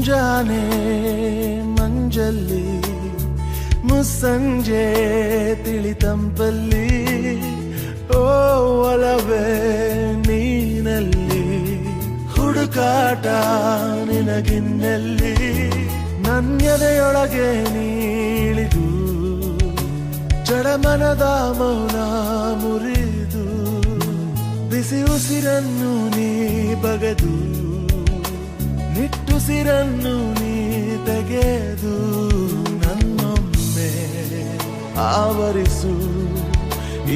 ಮುಂಜಾನೆ ಮಂಜಲ್ಲಿ ಮುಸ್ಸಂಜೆ ತಿಳಿತಂಪಲ್ಲಿ ಓ ಒಲವೇ ನೀನಲ್ಲಿ ಹುಡುಕಾಟ ನಿನಗಿನ್ನಲ್ಲಿ ನನ್ಯದೆಯೊಳಗೆ ನೀಳಿದು ಜಡಮನದ ಮೌನ ಮುರಿದು ಬಿಸಿ ಉಸಿರನ್ನು ನೀ ಬಗೆದು ನಿಟ್ಟುಸಿರನ್ನು ನೀ ತೆಗೆದು ನನ್ನೊಮ್ಮೆ ಆವರಿಸು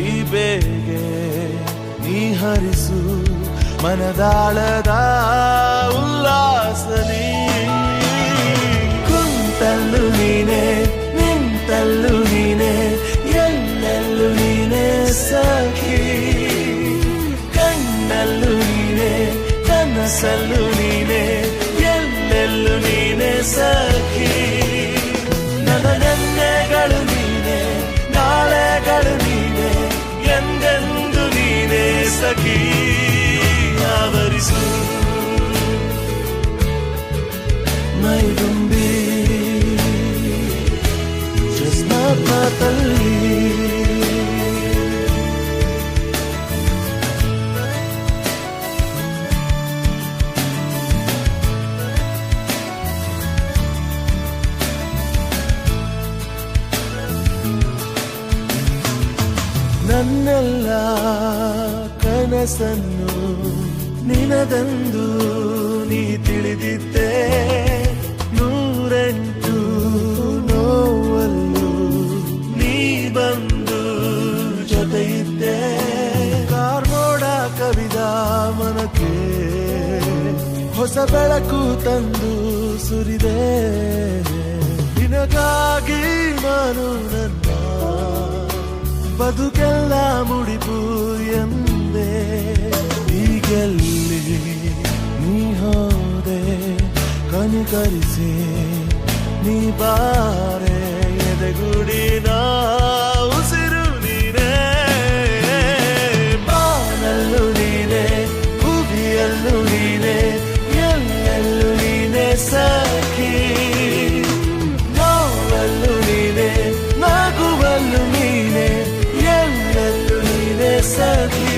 ಈ ಬೇಗೆ ನೀ ಹರಿಸು ಮನದಾಳದ ಉಲ್ಲಾಸನಿ ಕುಂತಲ್ಲು ನೀನೆ ನಿಂತಲ್ಲು ನೀನೆ ಎಲ್ಲೆಲ್ಲೂ ನೀನೆ ಸಖಿ ಕಣ್ಣಲ್ಲೂ ನೀನೆ ಕನಸಲ್ಲೂ ನೀನೆ ಎಲ್ಲೆಲ್ಲೂ ನೀನೆ ಸಖಿ ನನ್ನ ನೆನ್ನೆಗಳು ನೀನೆ ನಾಳೆಗಳು ನೀನೆ ಎಂದೆಂದು ನೀನೆ ಸಖಿ ಆವರಿಸು ಮೈದುಂಬಿ ಮಾತಲ್ಲಿ ನನ್ನೆಲ್ಲ ಕನಸನ್ನು ನಿನದಂದು ನೀ ತಿಳಿದಿದ್ದೆ ನೂರೆಂಟು ನೋವಲ್ಲೂ ನೀ ಬಂದು ಜೊತೆಯಿದ್ದೆ ಕಾರ್ಮೋಡ ಕವಿದ ಮನಕ್ಕೆ ಹೊಸ ಬೆಳಕು ತಂದು ಸುರಿದೆ ನಿನಗಾಗಿ ನಾನು ನನ್ನ ಬದುಕೆಲ್ಲ ಮುಡಿಪು ಎಂದೆ ಈಗೆಲ್ಲಿ ನೀ ಹೋದೆ ಕನಿಕರಿಸಿ ನೀ ಬಾರೆ ಎದೆಗುಡಿನ ಉಸಿರು ನೀನೆ ಬಾನಲ್ಲೂ ನೀನೆ ಭೂಮಿಯಲ್ಲೂ ನೀನೆ ಎಲ್ಲೆಲ್ಲೂ ನೀನೆ ಸಖಿ ನೋವಲ್ಲೂ ನೀನೆ ನಗುವಲ್ಲೂ ನೀನೆ ಎಲ್ಲೆಲ್ಲೂ ನೀನೆ ಸಖಿ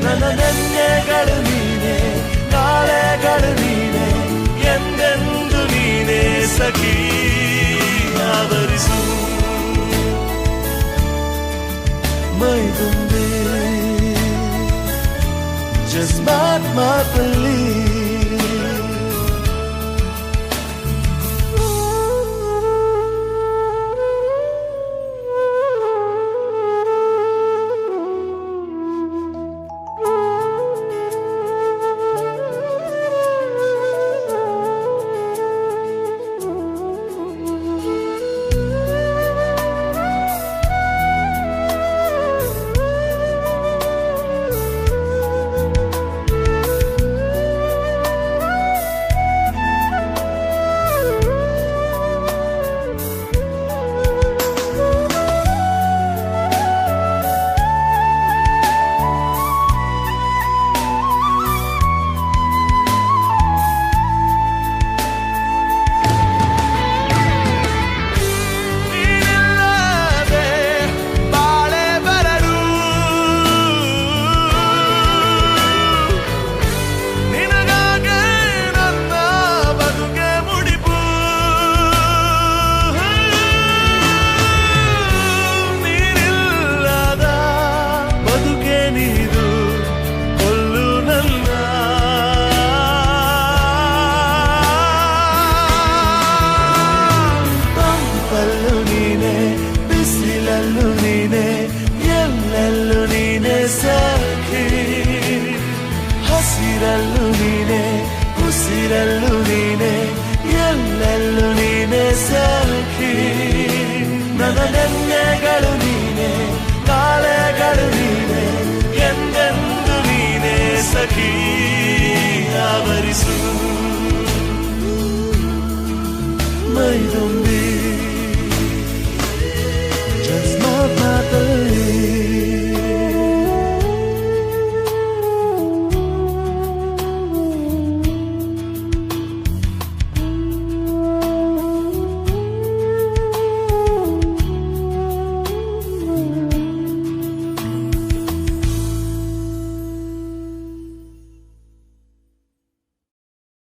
ನನ್ನ ನೆನ್ನೆಗಳು ನೀನೆ ನಾಳೆಗಳು ನೀನೆ ಎಂದೆಂದು ನೀನೆ ಸಖಿ ಆವರಿಸು ಮೈದುಂಬಿ just ಮಾತಲ್ಲಿ ಹಸಿರಲ್ಲೂ ನೀನೆ ಉಸಿರಲ್ಲೂ ನೀನೆ ಎಲ್ಲೆಲ್ಲೂ ನೀನೆ ಸಖಿ ನನ್ನ ನೆನ್ನೆಗಳು ನೀನೆ ನಾಳೆಗಳು ನೀನೆ ಎಂದೆಂದು ನೀನೆ ಸಖಿ ಆವರಿಸು ಮೈದುಂಬಿ